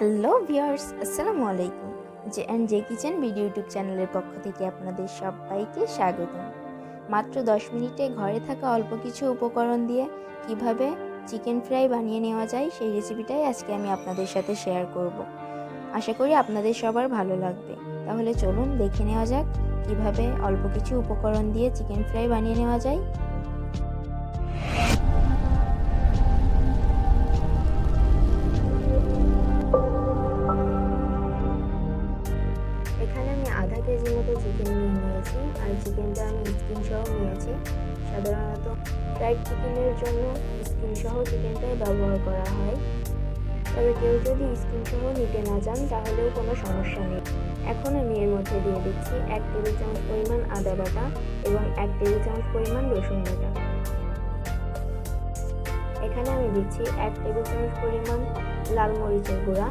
Hello viewers, আসসালামু আলাইকুম। J kitchen video YouTube চ্যানেলের পক্ষ থেকে আপনাদের সবাইকে স্বাগতম। মাত্র 10 মিনিটে ঘরে থাকা অল্প কিছু উপকরণ দিয়ে কিভাবে চিকেন ফ্রাই বানিয়ে নেওয়া যায় সেই রেসিপিটাই আজকে আমি আপনাদের সাথে শেয়ার করব। আশা করি আপনাদের সবার ভালো লাগবে। তাহলে চলুন দেখে নেওয়া যাক কিভাবে অল্প কিছু উপকরণ দিয়ে চিকেন ফ্রাই বানিয়ে নেওয়া যায়। এখানে আমি আধা কেজি মতো চিকেন নিয়েছি, আর চিকেনটা আমি স্কিন সহ নিয়েছি। সাধারণত ফ্রাইড চিকেনের জন্য স্কিন সহ চিকেনটাই ব্যবহার করা হয়, তবে কেউ যদি স্কিন সহ নিতে না চান তাহলেও কোনো সমস্যা নেই। এখন আমি এর মধ্যে দিয়ে দিচ্ছি 1 টেবিল চামচ পরিমাণ আদা বাটা এবং 1 টেবিল চামচ পরিমাণ রসুন বাটা। এখানে আমি দিচ্ছি 1 টেবিল চামচ পরিমাণ লাল মরিচের গুঁড়া,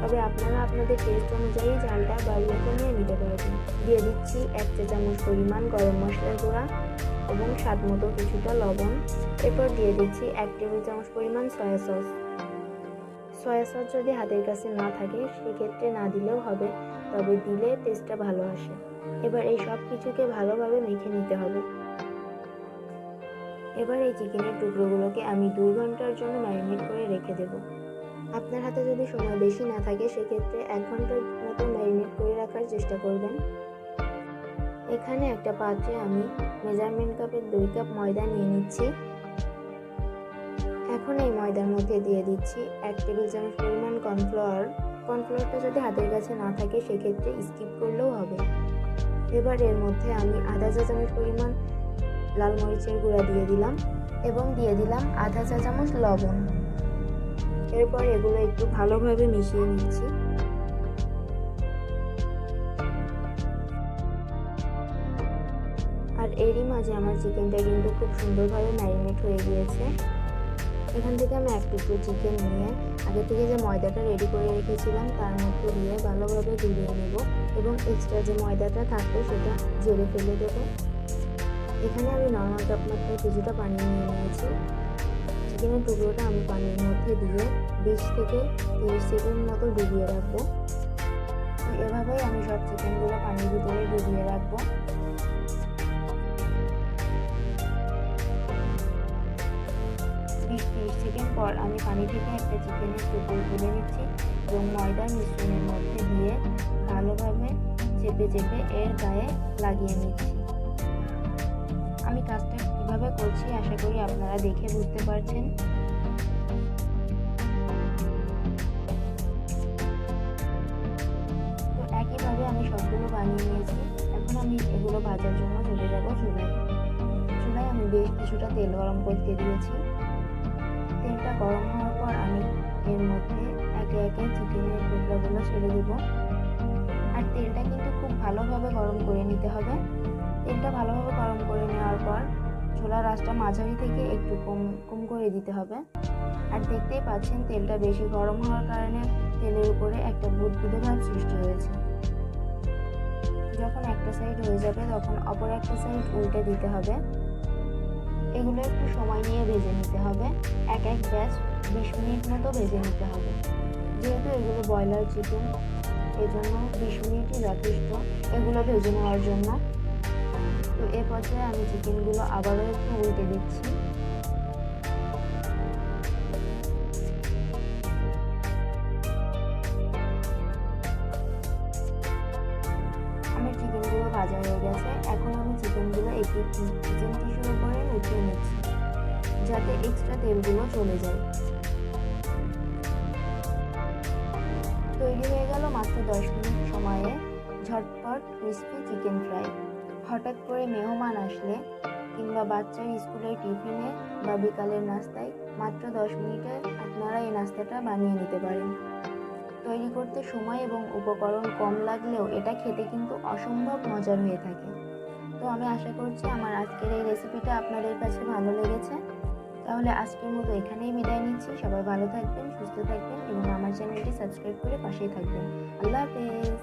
তবে আপনারা আপনাদের টেস্ট অনুযায়ী ঝালটা বাড়িয়ে কমিয়ে নিতে পারবেন। দিয়ে দিচ্ছি 1 চা চামচ পরিমাণ গরম মশলার গুঁড়া এবং স্বাদ মতো কিছুটা লবণ। এরপর দিয়ে দিচ্ছি 1 টেবিল চামচ পরিমাণ সয়া সস। সয়া সস যদি হাতের কাছে না থাকে সেক্ষেত্রে না দিলেও হবে, তবে দিলে টেস্টটা ভালো আসে। এবার এই সব কিছুকে ভালোভাবে মেখে নিতে হবে। এবার এই চিকেনের টুকরোগুলোকে আমি 2 ঘন্টার জন্য ম্যারিনেট করে রেখে দেব। আপনার হাতে যদি সময় বেশি না থাকে সেক্ষেত্রে 1 ঘন্টার মতো ম্যারিনেট করে রাখার চেষ্টা করবেন। এখানে একটা পাত্রে আমি মেজারমেন্ট কাপের 2 কাপ ময়দা নিয়ে নিচ্ছি। এখন এই ময়দার মধ্যে দিয়ে দিচ্ছি 1 টেবিল চামচ পরিমাণ কর্নফ্লাওয়ার। কর্নফ্লাওয়ারটা যদি হাতের কাছে না থাকে সেক্ষেত্রে স্কিপ করলেও হবে। এবার এর মধ্যে আমি আধা চা চামচ পরিমাণ লাল মরিচের গুঁড়া দিয়ে দিলাম এবং দিয়ে দিলাম আধা চা চামচ লবণ। এরপর এগুলো একটু ভালোভাবে মিশিয়ে নিচ্ছি। আর এরই মাঝে আমার চিকেনটা কিন্তু খুব সুন্দরভাবে ম্যারিনেট হয়ে গিয়েছে। এখান থেকে আমি এক টুকরো চিকেন নিয়ে আগে থেকে যে ময়দাটা রেডি করে রেখেছিলাম তার মধ্যে দিয়ে ভালোভাবে গুলিয়ে নেব এবং এক্সট্রা যে ময়দাটা থাকবে সেটা ঝেড়ে ফেলে দেব। এখানে আমি নর্মাল তাপমাত্রায় কিছুটা পানি নিয়ে নিয়েছি। চিকেনের টুকরোটা আমি পানির মধ্যে দিয়ে 20 থেকে 30 সেকেন্ড মতো ডুবিয়ে রাখবো। এভাবেই আমি সব চিকেনগুলো পানির ভিতরে ডুবিয়ে রাখবো। সেকেন্ড পর আমি পানি থেকে একটা চিকেনের টুকরো তুলে নিচ্ছি এবং ময়দার মিশ্রণের মধ্যে দিয়ে ভালোভাবে চেপে চেপে এর গায়ে লাগিয়ে নিচ্ছি। আমি কাজটা কিভাবে করছি আশা করি আপনারা দেখে বুঝতে পারছেন। তো একইভাবে আমি সবগুলো বানিয়ে নিয়েছি। এখন আমি এগুলো ভাজার জন্য চলে যাব চুলায়। আমি বেশ কিছুটা তেল গরম করতে দিয়েছি। তেলটা গরম হওয়ার পর আমি এর মধ্যে একে একে চিকেনের টুকরাগুলো ছেড়ে দেব। আর তেলটা কিন্তু খুব ভালোভাবে গরম করে নিতে হবে। তেলটা ভালোভাবে গরম করে নেওয়ার পর চুলার আঁচটা মাঝারি থেকে একটু কম করে দিতে হবে। আর দেখতেই পাচ্ছেন তেলটা বেশি গরম হওয়ার কারণে তেলের উপরে একটা বুদবুদে ভাব সৃষ্টি হয়েছে। যখন একটা সাইড হয়ে যাবে তখন অপর একটা সাইড উল্টে দিতে হবে। এগুলো একটু সময় নিয়ে ভেজে নিতে হবে। এক ব্যাচ 20 মিনিট মতো ভেজে নিতে হবে। যেহেতু এগুলো ব্রয়লার চিকেন এজন্য 20 মিনিটই যথেষ্ট এগুলো ভেজে নেওয়ার জন্য। তো এ পর্যায়ে আমি চিকেনগুলো আবারও একটু উল্টে দিচ্ছি। আমার চিকেনগুলো ভাজা হয়ে গেছে। এখন আমি চিকেনগুলো একটু কিচেন টিস্যুর উপরে উঠিয়ে নিচ্ছি যাতে এক্সট্রা তেলগুলো চলে যায়। তৈরি হয়ে গেল মাত্র 10 মিনিট সময়ে ঝটপট ক্রিস্পি চিকেন ফ্রাই। হঠাৎ করে মেহমান আসলে কিংবা বাচ্চার স্কুলের টিফিনে বা বিকালের নাস্তায় মাত্র 10 মিনিটে আপনারা এই নাস্তাটা বানিয়ে নিতে পারেন। তৈরি করতে সময় এবং উপকরণ কম লাগলেও এটা খেতে কিন্তু অসম্ভব মজার হয়ে থাকে। তো আমি আশা করছি আমার আজকের এই রেসিপিটা আপনাদের কাছে ভালো লেগেছে। তাহলে আজকের মতো এখানেই বিদায় নিচ্ছি। সবাই ভালো থাকবেন, সুস্থ থাকবেন এবং আমার চ্যানেলটি সাবস্ক্রাইব করে পাশেই থাকবেন। আল্লাহ হাফেজ।